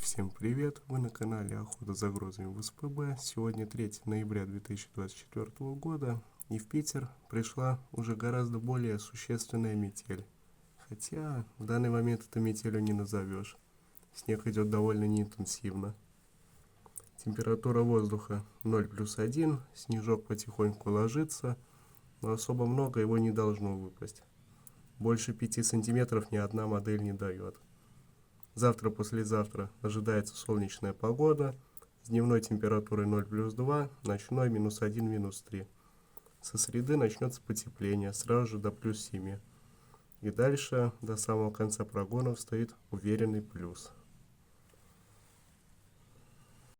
Всем привет! Вы на канале Охота за грозами в СПБ. Сегодня 3 ноября 2024 года, и в Питер пришла уже гораздо более существенная метель. Хотя в данный момент это метелью не назовешь. Снег идет довольно неинтенсивно. Температура воздуха 0+1, снежок потихоньку ложится, но особо много его не должно выпасть. Больше 5 сантиметров ни одна модель не дает. Завтра-послезавтра ожидается солнечная погода с дневной температурой 0+2, ночной -1, -3. Со среды начнется потепление, сразу же до +7. И дальше, до самого конца прогонов, стоит уверенный плюс.